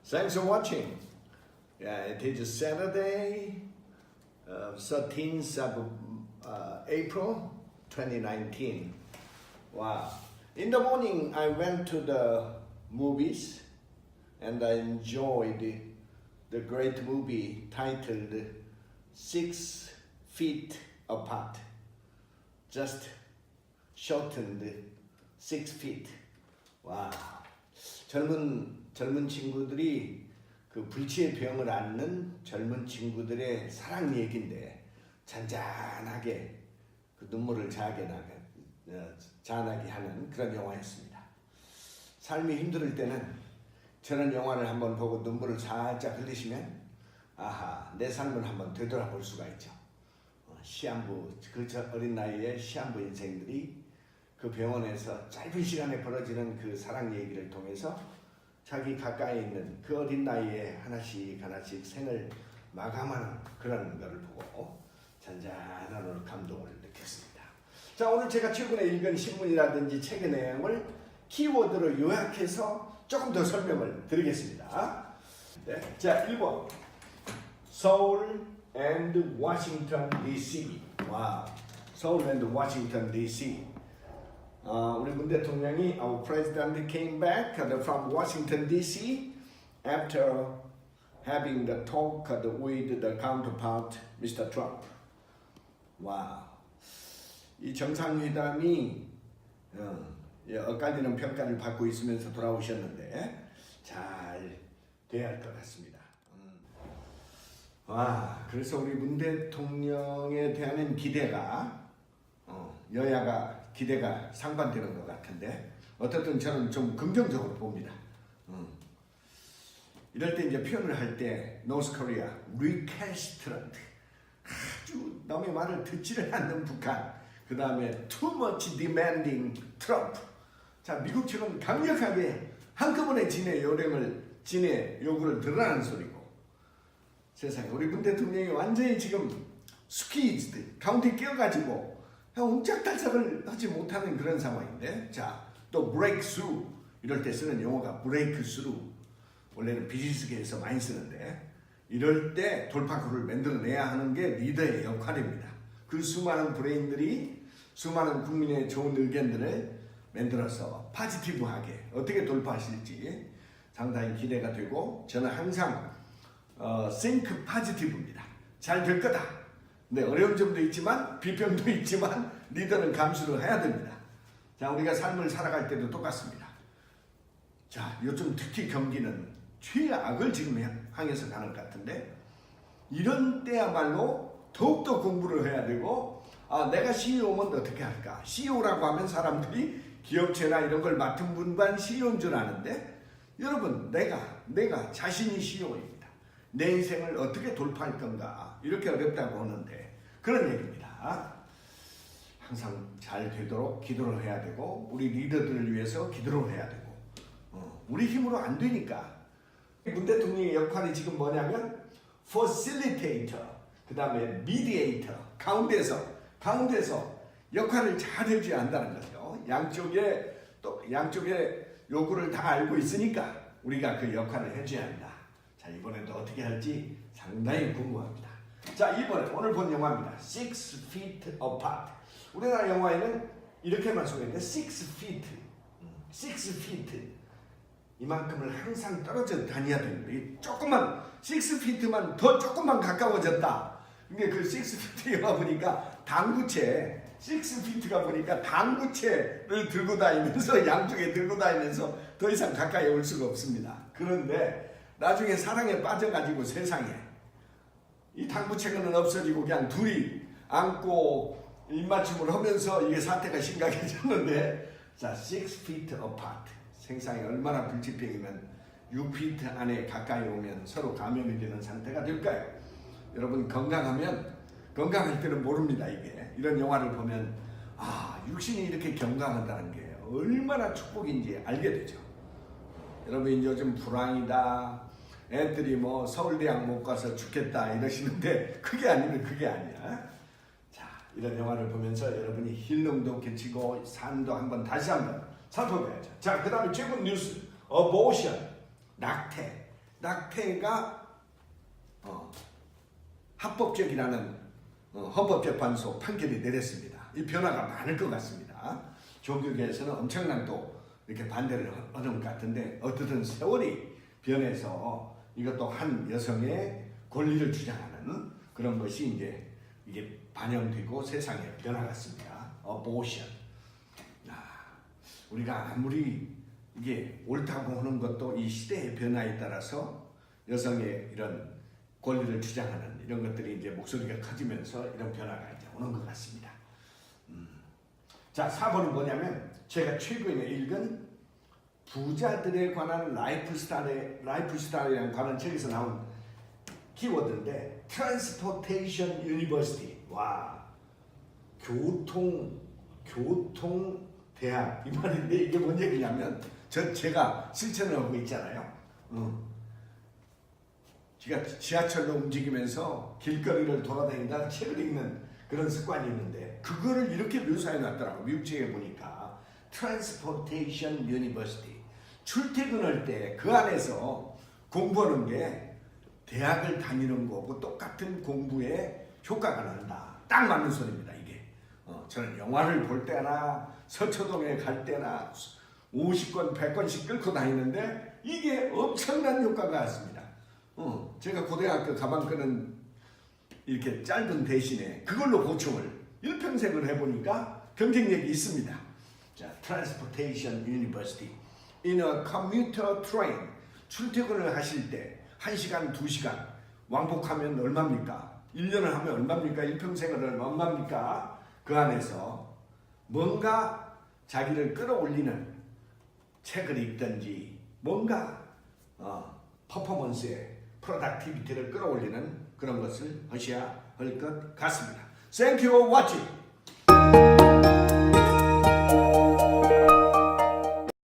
Thanks for watching. Yeah, it is Saturday, 13th of April 2019. Wow. In the morning, I went to the movies and I enjoyed the great movie titled 6 Feet Apart. Just shortened 6 feet. 와, 젊은 친구들이 그 불치의 병을 앓는 젊은 친구들의 사랑 얘기인데 잔잔하게 그 눈물을 자아나게 하는 그런 영화였습니다. 삶이 힘들 때는 저런 영화를 한번 보고 눈물을 살짝 흘리시면 아하, 내 삶을 한번 되돌아볼 수가 있죠. 시한부, 그 어린 나이에 시한부 인생들이 그 병원에서 짧은 시간에 벌어지는 그 사랑 얘기를 통해서 자기 가까이 있는 그 어린 나이에 하나씩 생을 마감하는 그런 것을 보고 잔잔한 감동을 느꼈습니다. 자, 오늘 제가 최근에 읽은 신문이라든지 책의 내용을 키워드로 요약해서 조금 더 설명을 드리겠습니다. 네. 자, 1번 서울 and Washington DC. 와, 서울 and Washington DC. 우리 문 대통령이 our president came back from Washington D.C. after having the talk with the counterpart, Mr. Trump. 와, 이 정상회담이 엇갈리는 평가를 받고 있으면서 돌아오셨는데 잘 돼야 할 것 같습니다. 와, 그래서 우리 문 대통령에 대한 기대가 여야가 기대가 상반되는 것 같은데 어떻든 저는 좀 긍정적으로 봅니다. 이럴 때 이제 표현을 할 때 North Korea, recalcitrant, 아주 남의 말을 듣지를 않는 북한, 그 다음에 too much demanding Trump. 자, 미국처럼 강력하게 한꺼번에 진의 요구를 들으라는 소리고, 세상에 우리 문 대통령이 완전히 지금 스퀴즈드 가운데 끼어가지고 옴짝달싹을 하지 못하는 그런 상황인데, 자, 또 breakthrough 이럴 때 쓰는 용어가 breakthrough, 원래는 비즈니스계에서 많이 쓰는데 이럴 때 돌파구를 만들어내야 하는 게 리더의 역할입니다. 그 수많은 브레인들이 수많은 국민의 좋은 의견들을 만들어서 파지티브하게 어떻게 돌파하실지 상당히 기대가 되고, 저는 항상 think positive입니다. 잘 될 거다. 네, 어려운 점도 있지만 비평도 있지만 리더는 감수를 해야 됩니다. 자, 우리가 삶을 살아갈 때도 똑같습니다. 자, 요즘 특히 경기는 최악을 지금 향해서 가는 것 같은데 이런 때야말로 더욱더 공부를 해야 되고, 내가 CEO면 어떻게 할까? CEO라고 하면 사람들이 기업체나 이런 걸 맡은 분만 CEO인 줄 아는데, 여러분, 내가 자신이 CEO입니다. 내 인생을 어떻게 돌파할 건가, 이렇게 어렵다고 하는데 그런 얘기입니다. 항상 잘 되도록 기도를 해야 되고, 우리 리더들을 위해서 기도를 해야 되고, 우리 힘으로 안 되니까 문 대통령의 역할이 지금 뭐냐면 facilitator, 그 다음에 mediator, 가운데서 역할을 잘 해줘야 한다는 거죠. 양쪽에 요구를 다 알고 있으니까 우리가 그 역할을 해줘야 한다. 자, 이번에도 어떻게 할지 상당히 궁금합니다. 자, 이번에 오늘 본 영화입니다. 6 Feet Apart. 우리나라 영화에는 이렇게만 소개했는데 6 feet 이만큼을 항상 떨어져 다녀야 됩니다. 조금만 6 feet만 더 조금만 가까워졌다. 근데 그 6 feet가 보니까 당구채 6 feet가 보니까 당구채를 들고 다니면서 양쪽에 들고 다니면서 더 이상 가까이 올 수가 없습니다. 그런데 나중에 사랑에 빠져가지고 세상에 이 당구채는 없어지고 그냥 둘이 안고 입맞춤을 하면서 이게 사태가 심각해졌는데, 자, 6 feet apart. 세상이 얼마나 불치병이면 6피트 안에 가까이 오면 서로 감염이 되는 상태가 될까요? 여러분, 건강할 때는 모릅니다. 이게 이런 영화를 보면 육신이 이렇게 건강한다는 게 얼마나 축복인지 알게 되죠. 여러분, 요즘 불황이다, 애들이 뭐 서울대학 못 가서 죽겠다 이러시는데 그게 아니야. 자, 이런 영화를 보면서 여러분이 힐링도 끼치고 삶도 다시 한번 살펴봐야죠. 자, 그 다음에 최근 뉴스, 어보션, 낙태. 낙태가 합법적이라는 헌법재판소 판결이 내렸습니다. 이 변화가 많을 것 같습니다. 종교계에서는 엄청난 또 이렇게 반대를 하는 것 같은데 어떻든 세월이 변해서 이것도 한 여성의 권리를 주장하는 그런 것이 이제 이게 반영되고 세상에 변화갔습니다. 어보션. 우리가 아무리 이게 옳다고 하는 것도 이 시대의 변화에 따라서 여성의 이런 권리를 주장하는 이런 것들이 이제 목소리가 커지면서 이런 변화가 이제 오는 것 같습니다. 자, 4번은 뭐냐면 제가 최근에 읽은 부자들에 관한 라이프스타일에 관한 책에서 나온 키워드인데 Transportation University. 와, 교통 대학 이 말인데 이게 뭔 얘기냐면 제가 실천을 하고 있잖아요. 제가 지하철로 움직이면서 길거리를 돌아다니다가 책을 읽는 그런 습관이 있는데 그거를 이렇게 묘사해 놨더라고요. 미국 책에 보니까 Transportation University. 출퇴근할 때 그 안에서 공부하는 게 대학을 다니는 거고 똑같은 공부에 효과가 난다. 딱 맞는 소리입니다. 이게 저는 영화를 볼 때나 서초동에 갈 때나 50권 100권씩 끌고 다니는데 이게 엄청난 효과가 있습니다. 제가 고등학교 가방 끄는 이렇게 짧은 대신에 그걸로 보충을 일평생을 해보니까 경쟁력이 있습니다. 자, Transportation University. In a commuter train. 출퇴근을 하실 때 1시간, 2시간 왕복하면 얼마입니까? 1년을 하면 얼마입니까? 일평생을 얼마입니까? 그 안에서 뭔가 자기를 끌어올리는 책을 읽든지 뭔가 퍼포먼스에 프로덕티비티를 끌어올리는 그런 것을 하셔야 할 것 같습니다. Thank you for watching.